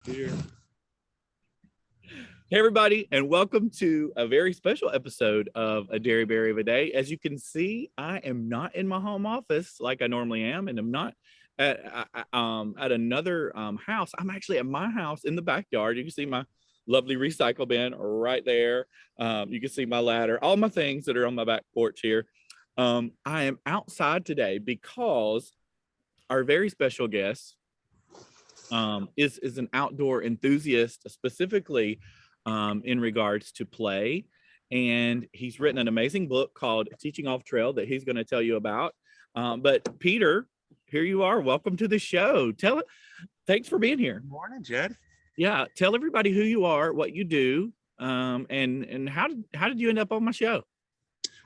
Here. Hey, everybody, and welcome to a very special episode of A Dearybury of a Day. As you can see, I am not in my home office like I normally am, and I'm not at another house. I'm actually at my house in the backyard. You can see my lovely recycle bin right there. You can see my ladder, all my things that are on my back porch here. I am outside today because our very special guest is an outdoor enthusiast, specifically in regards to play. And he's written an amazing book called Teaching Off Trail that he's going to tell you about. But Peter, here you are. Welcome to the show. Thanks for being here. Good morning, Jed. Yeah, tell everybody who you are, what you do, and how did you end up on my show?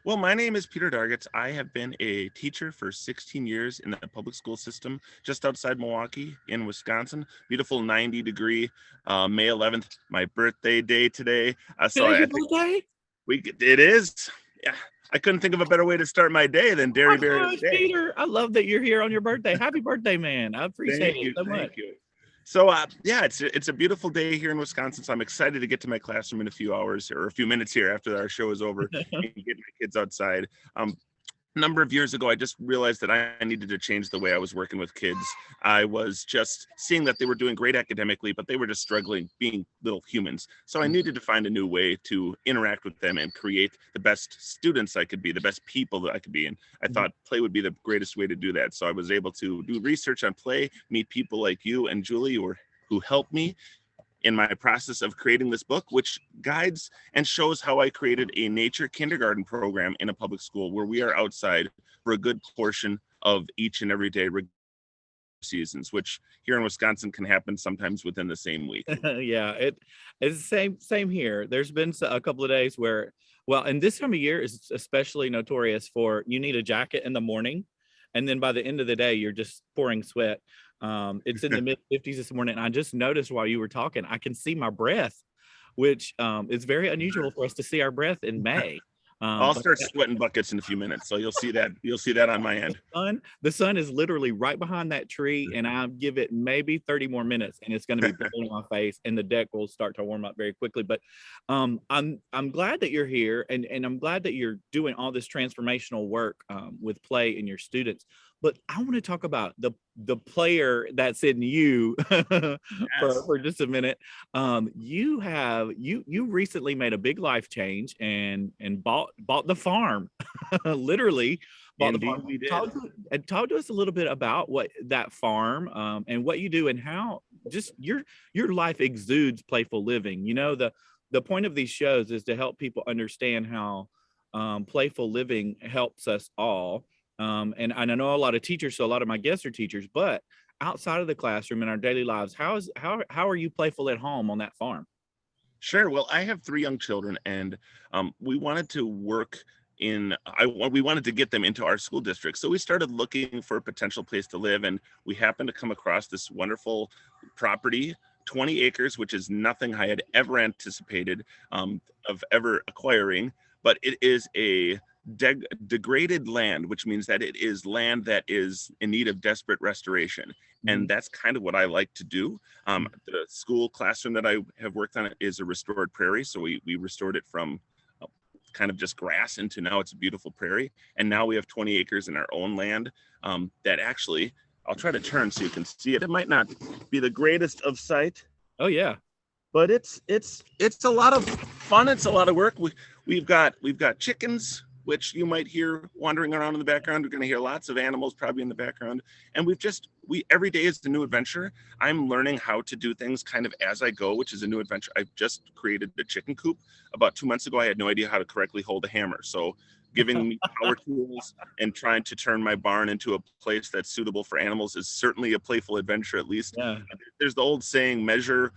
Well, my name is Peter Dargatz. I have been a teacher for 16 years in the public school system just outside Milwaukee in Wisconsin. Beautiful 90-degree May 11th, my birthday day today. Today's your birthday? It is. Yeah, I couldn't think of a better way to start my day than Dearybury Day. Peter, I love that you're here on your birthday. Happy birthday, man. I appreciate it so much. Thank you. So yeah, it's a beautiful day here in Wisconsin. So I'm excited to get to my classroom in a few hours or a few minutes here after our show is over and get my kids outside. A number of years ago, I just realized that I needed to change the way I was working with kids. I was just seeing that they were doing great academically, but they were just struggling being little humans. So I needed to find a new way to interact with them and create the best students I could be, the best people that I could be. And I thought play would be the greatest way to do that. So I was able to do research on play, meet people like you and Julie who helped me in my process of creating this book, which guides and shows how I created a nature kindergarten program in a public school where we are outside for a good portion of each and every day seasons, which here in Wisconsin can happen sometimes within the same week. Yeah, it's the same here. There's been a couple of days where, well, and this time of year is especially notorious for you need a jacket in the morning, and then by the end of the day, you're just pouring sweat. It's in the mid 50s this morning. And I just noticed while you were talking, I can see my breath, which is very unusual for us to see our breath in May. I'll start sweating buckets in a few minutes, so you'll see that on my end. The sun is literally right behind that tree, and I give it maybe 30 more minutes, and it's going to be blowing my face, and the deck will start to warm up very quickly. But I'm glad that you're here, and I'm glad that you're doing all this transformational work with play and your students. But I want to talk about the player that's in you for just a minute. You recently made a big life change and bought the farm, literally bought the farm. We did. Talk to us a little bit about what that farm and what you do and how just your life exudes playful living. You know, the point of these shows is to help people understand how playful living helps us all. And I know a lot of teachers, so a lot of my guests are teachers, but outside of the classroom in our daily lives, how are you playful at home on that farm? Sure. Well, I have 3 young children, and we wanted to work we wanted to get them into our school district. So we started looking for a potential place to live, and we happened to come across this wonderful property, 20 acres, which is nothing I had ever anticipated of ever acquiring, but it is a degraded land, which means that it is land that is in need of desperate restoration. And that's kind of what I like to do. The school classroom that I have worked on is a restored prairie. So we restored it from kind of just grass into now it's a beautiful prairie. And now we have 20 acres in our own land that actually, I'll try to turn so you can see it. It might not be the greatest of sight. Oh yeah. But it's a lot of fun. It's a lot of work. We've got chickens, which you might hear wandering around in the background. We're going to hear lots of animals probably in the background. And every day is a new adventure. I'm learning how to do things kind of as I go, which is a new adventure. I've just created a chicken coop. About 2 months ago, I had no idea how to correctly hold a hammer. So giving me power tools and trying to turn my barn into a place that's suitable for animals is certainly a playful adventure, at least. Yeah. There's the old saying, measure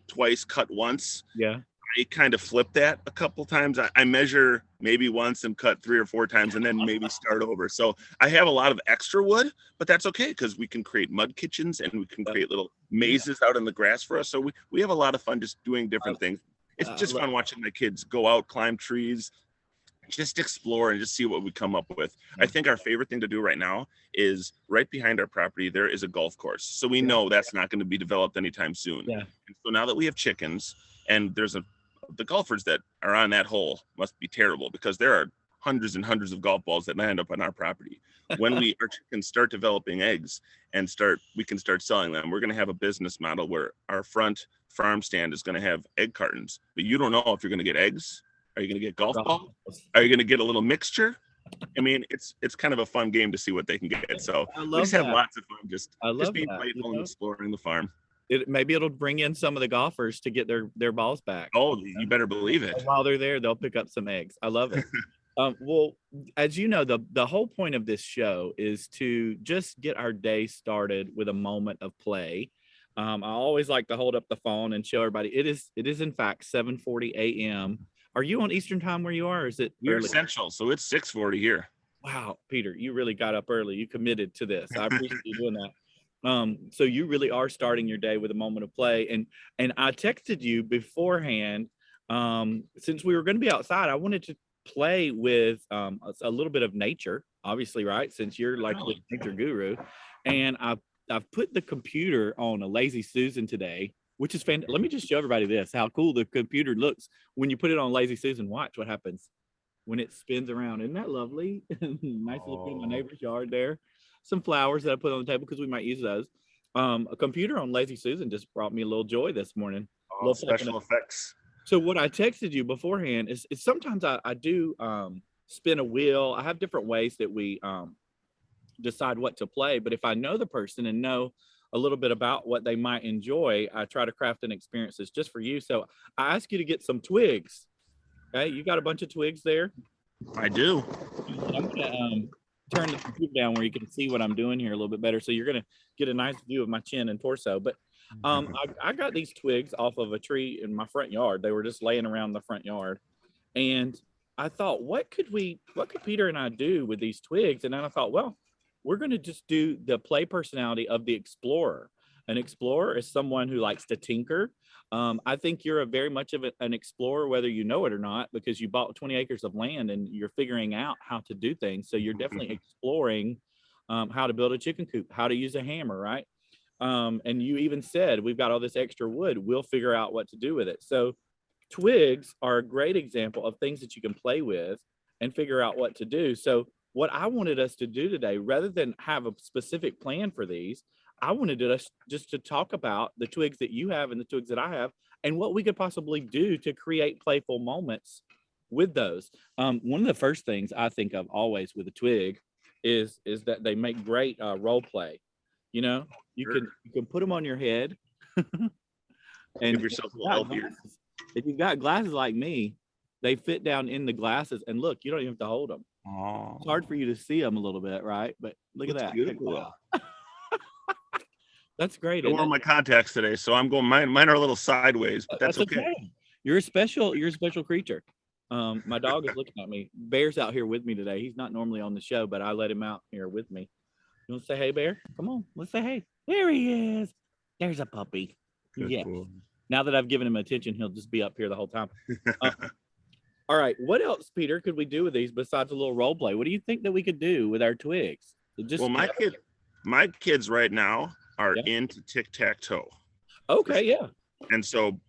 twice, cut once. Yeah. I kind of flip that a couple times. I measure maybe once and cut 3 or 4 times and then maybe start over. So I have a lot of extra wood, but that's okay because we can create mud kitchens and we can create little mazes out in the grass for us. So we have a lot of fun just doing different things. It's just fun watching my kids go out, climb trees, just explore and just see what we come up with. I think our favorite thing to do right now is right behind our property, there is a golf course. So we know that's not going to be developed anytime soon. Yeah. And so now that we have chickens and the golfers that are on that hole must be terrible because there are hundreds and hundreds of golf balls that land up on our property. When our chickens start developing eggs and we can start selling them, we're going to have a business model where our front farm stand is going to have egg cartons, but you don't know if you're going to get eggs. Are you going to get golf balls? Are you going to get a little mixture? I mean, it's kind of a fun game to see what they can get. So we just have lots of fun, just being playful and exploring the farm. Maybe it'll bring in some of the golfers to get their balls back. Oh, you better believe it. And while they're there, they'll pick up some eggs. I love it. Well, as you know, the whole point of this show is to just get our day started with a moment of play. I always like to hold up the phone and show everybody it is in fact 7:40 a.m. Are you on Eastern time where you are, or is it We're Central, so it's 6:40 here. Wow, Peter, you really got up early. You committed to this. I appreciate you doing that. So you really are starting your day with a moment of play. And I texted you beforehand, since we were going to be outside, I wanted to play with a little bit of nature, obviously, right? Since you're like the nature guru. And I've put the computer on a Lazy Susan today, which is fantastic. Let me just show everybody this, how cool the computer looks when you put it on Lazy Susan. Watch what happens when it spins around. Isn't that lovely? Nice looking in my neighbor's yard there. Some flowers that I put on the table because we might use those. A computer on Lazy Susan just brought me a little joy this morning. Special effects. So what I texted you beforehand is sometimes I do spin a wheel. I have different ways that we decide what to play. But if I know the person and know a little bit about what they might enjoy, I try to craft an experience that's just for you. So I ask you to get some twigs. Okay, you got a bunch of twigs there? I do. I'm gonna turn the computer down where you can see what I'm doing here a little bit better. So you're gonna get a nice view of my chin and torso. But I got these twigs off of a tree in my front yard. They were just laying around the front yard. And I thought, what could Peter and I do with these twigs? And then I thought, well, we're going to just do the play personality of the explorer. An explorer is someone who likes to tinker. I think you're very much of an explorer, whether you know it or not, because you bought 20 acres of land and you're figuring out how to do things. So you're definitely exploring how to build a chicken coop, how to use a hammer, right? And you even said, we've got all this extra wood. We'll figure out what to do with it. So twigs are a great example of things that you can play with and figure out what to do. So what I wanted us to do today, rather than have a specific plan for these, I wanted us just to talk about the twigs that you have and the twigs that I have and what we could possibly do to create playful moments with those. One of the first things I think of always with a twig is that they make great role play. You know, you can put them on your head and give yourself a little healthier. If you've got glasses like me, they fit down in the glasses, and look, you don't even have to hold them. It's hard for you to see them a little bit, right? But look at that. Beautiful. That's great. I wore my contacts today, so I'm going. Mine are a little sideways, but that's okay. You're a special creature. My dog is looking at me. Bear's out here with me today. He's not normally on the show, but I let him out here with me. You want to say hey, Bear? Come on, let's say hey. There he is. There's a puppy. Yeah. Now that I've given him attention, he'll just be up here the whole time. All right. What else, Peter, could we do with these besides a little role play? What do you think that we could do with our twigs? My kids right now are into Tic Tac Toe. Okay, yeah. And so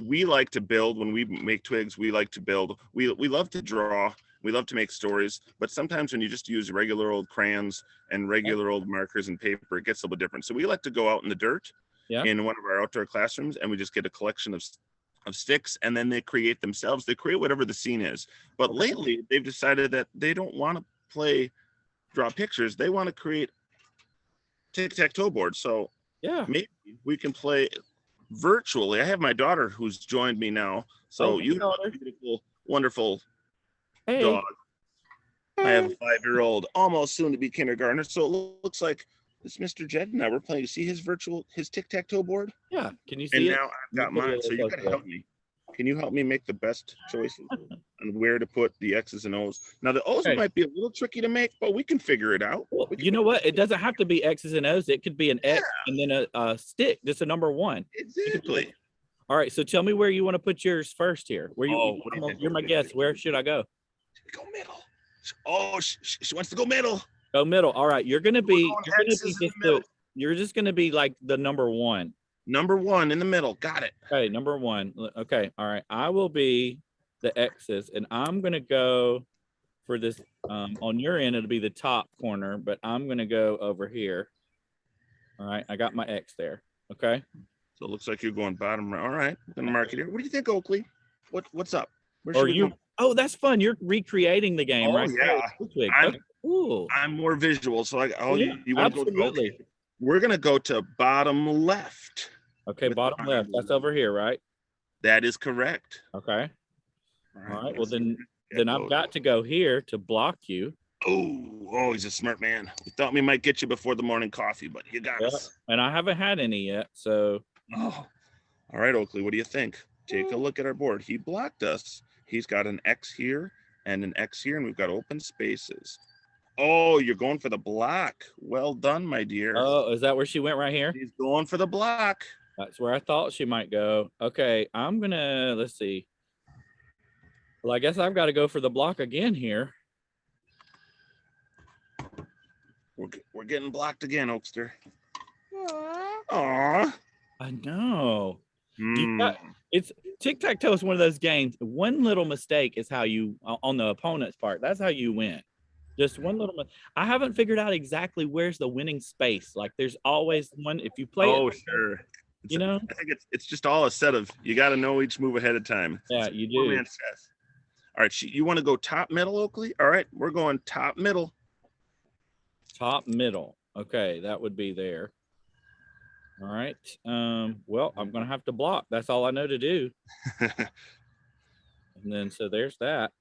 we like to build when we make twigs. We like to build. We love to draw. We love to make stories. But sometimes when you just use regular old crayons and regular old markers and paper, it gets a little bit different. So we like to go out in the dirt in one of our outdoor classrooms, and we just get a collection of sticks, and then they create themselves. They create whatever the scene is. But lately, they've decided that they don't want to draw pictures. They want to create tic-tac-toe boards. So maybe we can play virtually. I have my daughter who's joined me now. So you have a beautiful, wonderful dog. I have a 5-year-old, almost soon to be kindergartner. So it looks like this Mr. Jed and I were playing. You see his tic-tac-toe board? Yeah. Can you see it? And now I've got mine. So you gotta help me. Can you help me make the best choices on where to put the X's and O's? Now the O's might be a little tricky to make, but we can figure it out. Well, you know what? It doesn't have to be X's and O's. It could be an X and then a stick, just a number one. Exactly. All right. So tell me where you want to put yours first here. You're my guest. Where should I go? Go middle. Oh, she wants to go middle. Go middle. All right, you're gonna be X's in the middle. you're just gonna be like the number one. Number one in the middle. Got it. Okay, number one. Okay, all right. I will be the X's, and I'm gonna go for this. On your end, it'll be the top corner, but I'm gonna go over here. All right, I got my X there. Okay. So it looks like you're going bottom right. All right, I'm gonna mark it here. What do you think, Oakley? What's up? Where Or you? Oh, that's fun. You're recreating the game, right? Yeah. I'm more visual, so you want to go? Okay. We're gonna go to bottom left. Okay, bottom left. That's over here, right? That is correct. Okay. All right. Well, then I've got to go here to block you. Oh, he's a smart man. We thought we might get you before the morning coffee, but you got us. And I haven't had any yet, so. Oh. All right, Oakley, what do you think? Take a look at our board. He blocked us. He's got an X here and an X here, and we've got open spaces. Oh, you're going for the block. Well done, my dear. Oh, is that where she went right here? She's going for the block. That's where I thought she might go. Okay, I'm gonna, let's see. Well, I guess I've got to go for the block again here. We're getting blocked again, Oakster. Aww. I know. It's Tic Tac Toe is one of those games. One little mistake is how you, on the opponent's part, that's how you win. Just one little. I haven't figured out exactly where's the winning space. Like there's always one. If you play, sure. I think it's just all a set of. You got to know each move ahead of time. Yeah, you do. All right, you want to go top middle, Oakley? All right, we're going top middle. Top middle. Okay, that would be there. All right. Well, I'm gonna have to block. That's all I know to do. And then so there's that.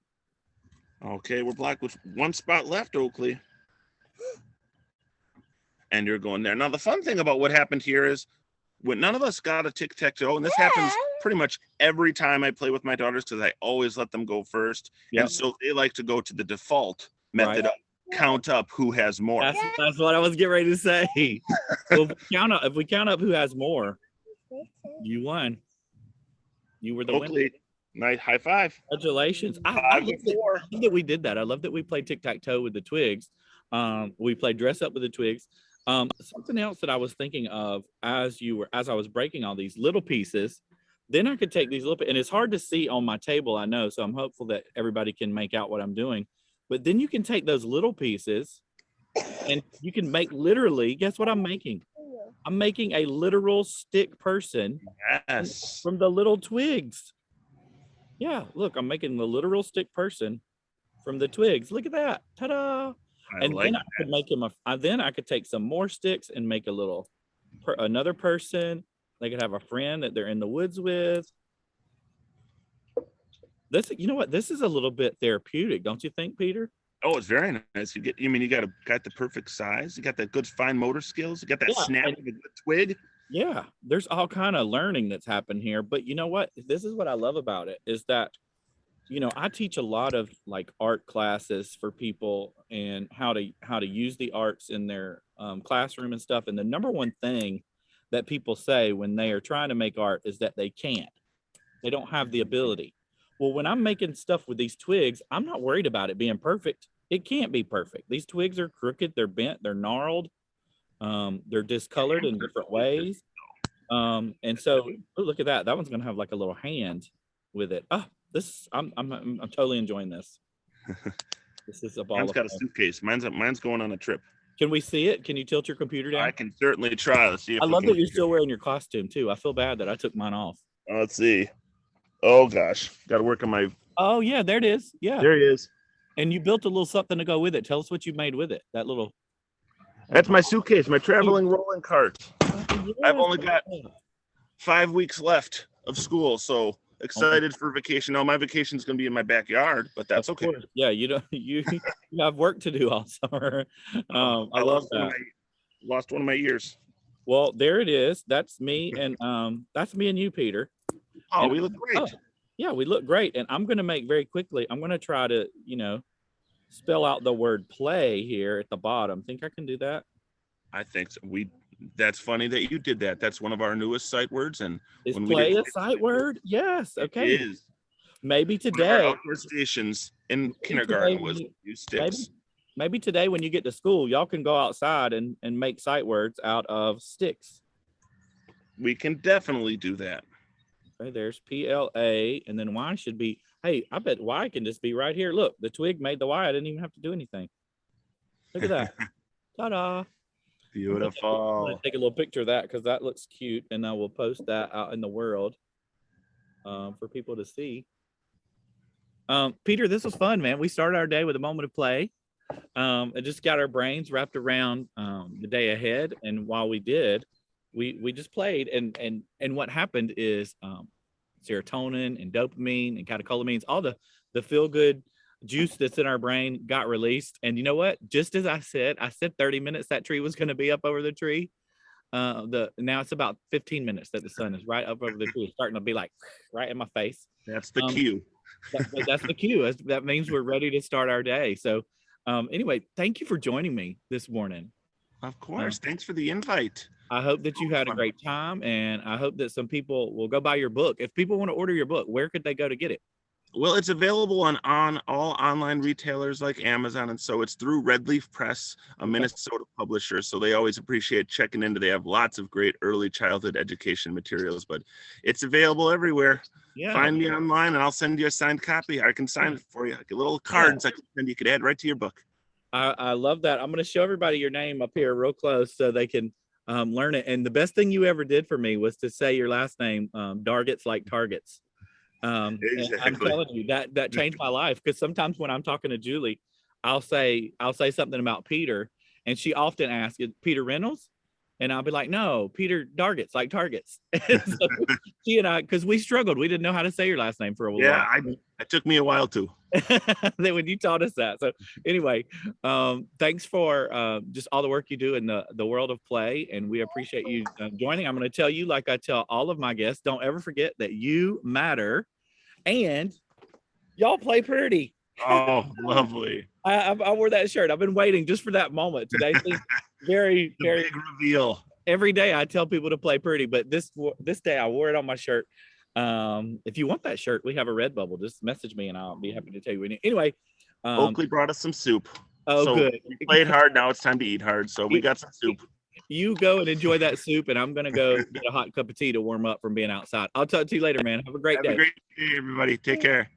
Okay, we're blocked with one spot left, Oakley. And you're going there. Now, the fun thing about what happened here is when none of us got a Tic Tac Toe, and this happens pretty much every time I play with my daughters because I always let them go first. Yep. And so they like to go to the default method of count up who has more. That's what I was getting ready to say. Well, if we count up who has more, you won. You were the winner. Nice high five. Congratulations. I love that we did that. I love that we played tic tac toe with the twigs. We played dress up with the twigs. Something else that I was thinking of as I was breaking all these little pieces, then I could take these little, and it's hard to see on my table, I know, so I'm hopeful that everybody can make out what I'm doing. But then you can take those little pieces and you can make literally, guess what I'm making? I'm making a literal stick person from the little twigs. Yeah, look, I'm making the literal stick person from the twigs. Look at that. Ta-da. And then I could make him then I could take some more sticks and make a little another person. They could have a friend that they're in the woods with. This, you know what? This is a little bit therapeutic, don't you think, Peter? Oh, it's very nice. You got the perfect size. You got that good fine motor skills. You got that snap of a good twig. Yeah, there's all kind of learning that's happened here. But you know what? This is what I love about it is that, I teach a lot of like art classes for people and how to use the arts in their classroom and stuff. And the number one thing that people say when they are trying to make art is that they can't. They don't have the ability. Well, when I'm making stuff with these twigs, I'm not worried about it being perfect. It can't be perfect. These twigs are crooked, they're bent, they're gnarled, they're discolored in different ways. And so look at that. That one's gonna have like a little hand with it. I'm totally enjoying this. This is a ball. Mine's got a suitcase. Mine's going on a trip. Can we see it? Can you tilt your computer down? I can certainly try. Let's see. I love that you're still wearing your costume too. I feel bad that I took mine off. Let's see. Oh gosh, got to work on my. Oh yeah, there it is. Yeah, there he is. And you built a little something to go with it. Tell us what you made with it. That little. That's my suitcase, my traveling rolling cart. Yeah. I've only got 5 weeks left of school, so excited for vacation. Now my vacation's gonna be in my backyard, but that's okay. Yeah, you have work to do all summer. I love that. Lost one of my ears. Well, there it is. That's me and you, Peter. Oh, we look great. Yeah, we look great. And I'm gonna make very quickly. I'm gonna try to, spell out the word play here at the bottom. Think I can do that? I think so. That's funny that you did that. That's one of our newest sight words. And is play a sight word? Yes. Okay. It is. Maybe today. Outdoor stations. in Today, kindergarten was use sticks. maybe today when you get to school, y'all can go outside and make sight words out of sticks. We can definitely do that. Okay, there's PLA, and then Y should be, hey, I bet Y can just be right here. Look, the twig made the Y. I didn't even have to do anything. Look at that. Ta-da. Beautiful. I'm gonna take a little picture of that because that looks cute, and I will post that out in the world for people to see. Peter, this was fun, man. We started our day with a moment of play. It just got our brains wrapped around the day ahead, and while we did, we just played, and what happened is serotonin and dopamine and catecholamines, all the feel good juice that's in our brain got released. And you know what? Just as I said 30 minutes that tree was going to be up over the tree. Now it's about 15 minutes that the sun is right up over the tree. It's starting to be like right in my face. That's the cue. That's the cue. That means we're ready to start our day. So anyway, thank you for joining me this morning. Of course. Thanks for the invite. I hope that you had a great time, and I hope that some people will go buy your book. If people want to order your book, where could they go to get it? Well, it's available on all online retailers like Amazon, and so it's through Red Leaf Press, a Minnesota publisher. So they always appreciate checking into. They have lots of great early childhood education materials, but it's available everywhere. Yeah. Find me online, and I'll send you a signed copy. I can sign it for you. Like little cards I can send you could add right to your book. I love that. I'm going to show everybody your name up here real close so they can learn it. And the best thing you ever did for me was to say your last name, Dargatz like targets. Exactly. I'm telling you that changed my life, because sometimes when I'm talking to Julie, I'll say something about Peter, and she often asks, "Is Peter Reynolds?" And I'll be like, "No, Peter Dargatz, like targets." So she and I, because we struggled, we didn't know how to say your last name for a while. Yeah, it took me a while too. Then when you taught us that. So anyway, thanks for just all the work you do in the world of play, and we appreciate you joining. I'm going to tell you, like I tell all of my guests, don't ever forget that you matter, and y'all play pretty. Oh, lovely. I wore that shirt. I've been waiting just for that moment. Today's very big reveal. Every day I tell people to play pretty, but this day I wore it on my shirt. If you want that shirt, we have a Redbubble. Just message me and I'll be happy to tell you. Anyway, Oakley brought us some soup. Oh, so good. We played hard. Now it's time to eat hard. So we got some soup. You go and enjoy that soup, and I'm gonna go get a hot cup of tea to warm up from being outside. I'll talk to you later, man. Have a great day. Have a great day, everybody. Take care.